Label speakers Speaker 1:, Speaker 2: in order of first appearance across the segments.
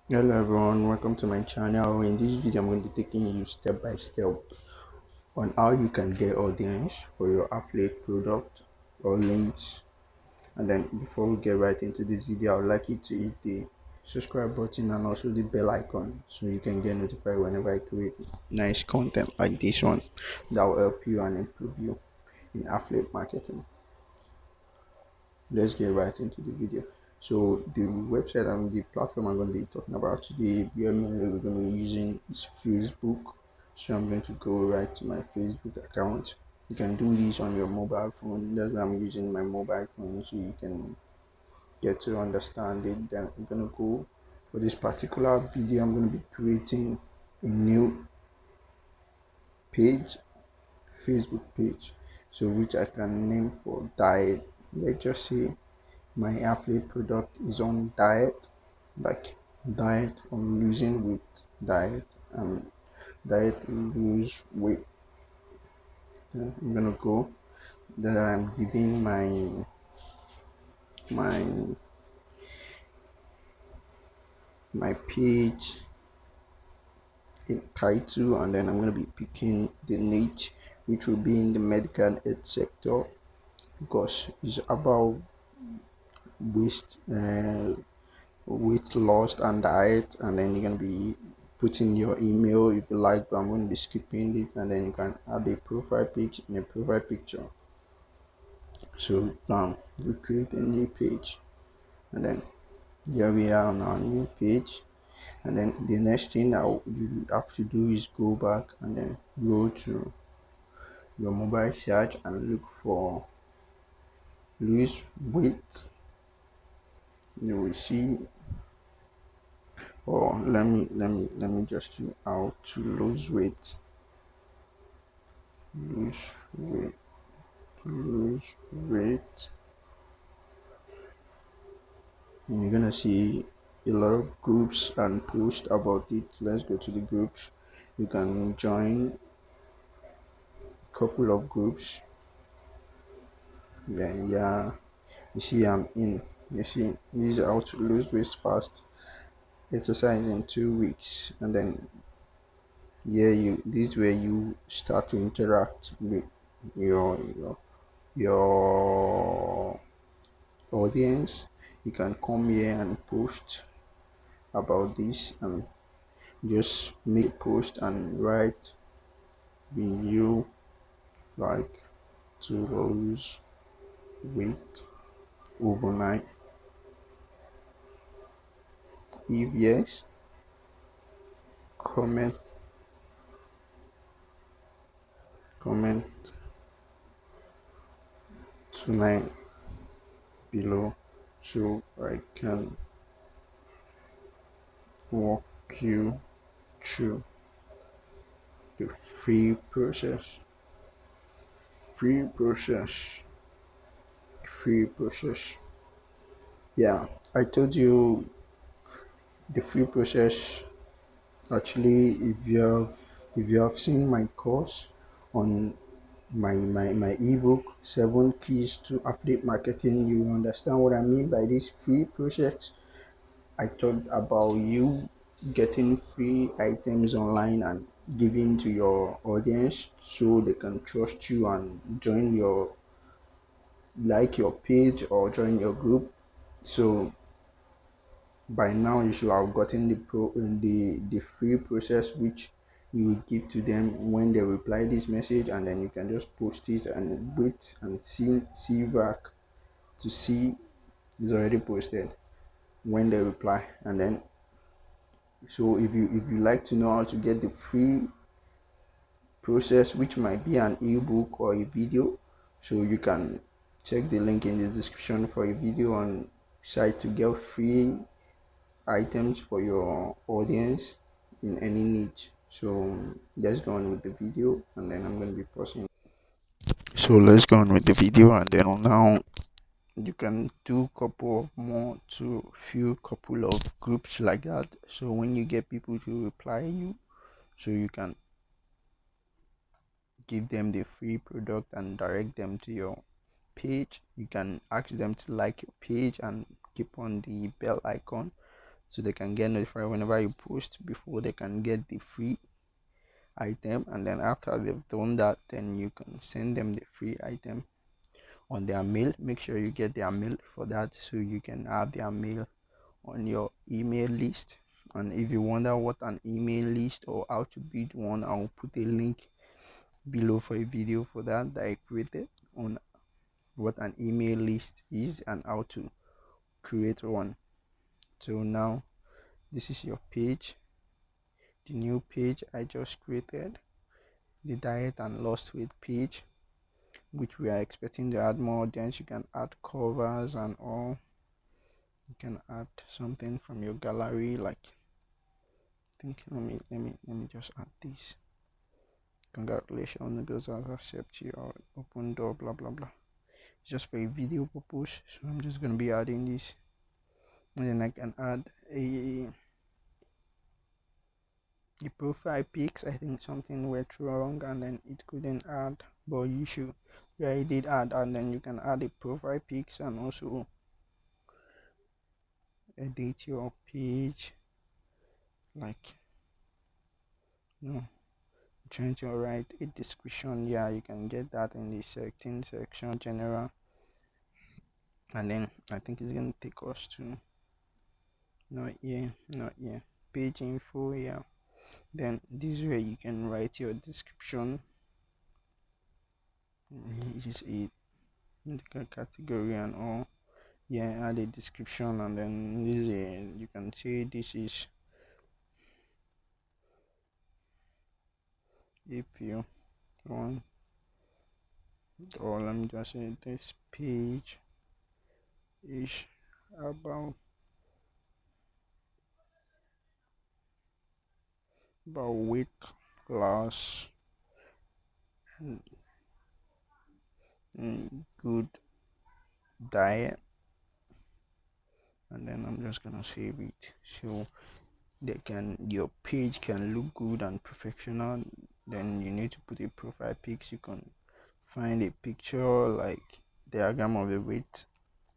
Speaker 1: Hello everyone, welcome to my channel. In this video, I'm going to be taking you step by step on how you can get audience for your affiliate product or links. And then before we get right into this video, I would like you to hit the subscribe button and also the bell icon so you can get notified whenever I create nice content like this one that will help you and improve you in affiliate marketing. Let's get right into the video. So the website and the platform I'm going to be talking about today, we are mainly we're going to be using is Facebook. So I'm going to go right to my Facebook account. You can do this on your mobile phone. That's why I'm using my mobile phone so you can get to understand it. Then I'm going to go for this particular video. I'm going to be creating a new page, Facebook page, so which I can name for diet. Let's just say my affiliate product is on diet, like diet on losing weight, diet lose weight. Then I'm gonna go that I'm giving my my page in title, and then I'm gonna be picking the niche which will be in the medical and health sector because it's about waste weight loss and diet. And then you're going to be putting your email if you like, but I'm going to be skipping it. And then you can add a profile page and a profile picture. So now we create a new page, and then here we are on our new page. And then the next thing that you have to do is go back and then go to your mobile search and look for lose weight. You will see, or let me just do how to lose weight. Lose weight, lose weight. And you're gonna see a lot of groups and posts about it. Let's go to the groups. You can join a couple of groups. Yeah. You see, I'm in. You see, this is how to lose weight fast. Exercise in 2 weeks, and then yeah, you this is where you start to interact with your audience. You can come here and post about this and just make a post and write, will you like to lose weight overnight? If yes, comment comment tonight below so I can walk you through the free process free process. Yeah, I told you the free process. Actually, if you have seen my course on my ebook 7 keys to affiliate marketing, you will understand what I mean by this free process. I talked about you getting free items online and giving to your audience so they can trust you and join your page or join your group. So by now you should have gotten the free process which you will give to them when they reply this message, and then you can just post it and wait and see back to see it's already posted when they reply. And then so if you like to know how to get the free process, which might be an ebook or a video, so you can check the link in the description for a video on site to get free items for your audience in any niche. So let's go on with the video, and then I'm going to be pausing. So let's go on with the video, and then now you can do couple of more to few couple of groups like that. So when you get people to reply you, so you can give them the free product and direct them to your page. You can ask them to like your page and keep on the bell icon so they can get notified whenever you post before they can get the free item. And then after they've done that, then you can send them the free item on their mail. Make sure you get their mail for that, so you can have their mail on your email list. And if you wonder what an email list or how to build one, I'll put a link below for a video for that I created on what an email list is and how to create one. So now this is your page, the new page I just created, the diet and lost weight page, which we are expecting to add more audience. You can add covers and all. You can add something from your gallery, like I think let me just add this. Congratulations, girls have accept your open door, blah blah blah. Just for a video purpose, so I'm just gonna be adding this, and then I can add a profile pics. I think something went wrong and then it couldn't add, but you should, yeah, it did add. And then you can add a profile pics and also edit your page, like, you know, trying to write a description. Yeah, you can get that in the setting section, general. And then I think it's gonna take us to not here page info. Yeah, then this way you can write your description, use it in the category and all. Yeah, add a description, and then this you can say this is, if you want, or let me just say this page is about weight loss and, good diet. And then I'm just gonna save it, so your page can look good and professional. Then you need to put a profile pics. You can find a picture like diagram of a weight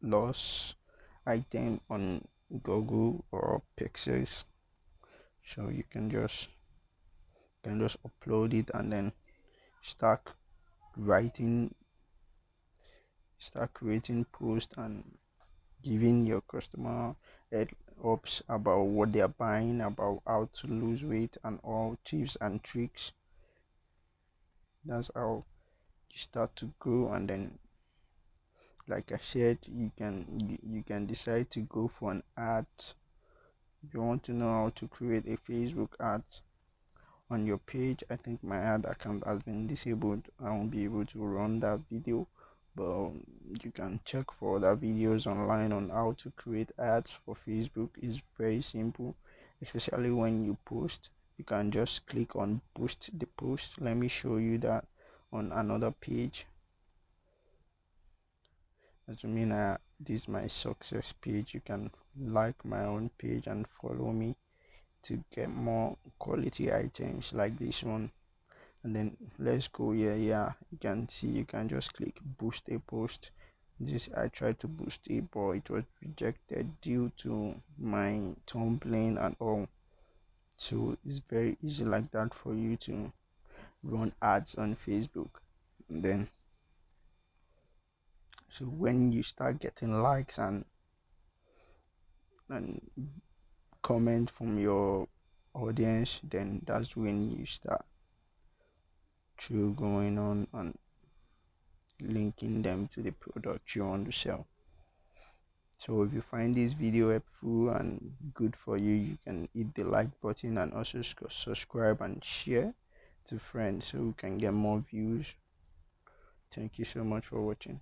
Speaker 1: loss item on Google or Pixels, so you can just upload it and then start writing, start creating posts and giving your customer head ups about what they are buying, about how to lose weight and all tips and tricks. That's how you start to grow. And then, like I said, you can decide to go for an ad. If you want to know how to create a Facebook ad on your page, I think my ad account has been disabled. I won't be able to run that video, but you can check for other videos online on how to create ads for Facebook. It's very simple, especially when you post. You can just click on boost the post. Let me show you that on another page. As I mean, this is my success page. You can like my own page and follow me to get more quality items like this one. And then let's go here. Yeah, you can see, you can just click boost a post. This, I tried to boost it, but it was rejected due to my tumbling and all. So it's very easy like that for you to run ads on Facebook. And then, so when you start getting likes and comment from your audience, then that's when you start through going on and linking them to the product you want to sell. So if you find this video helpful and good for you, you can hit the like button and also subscribe and share to friends so we can get more views. Thank you so much for watching.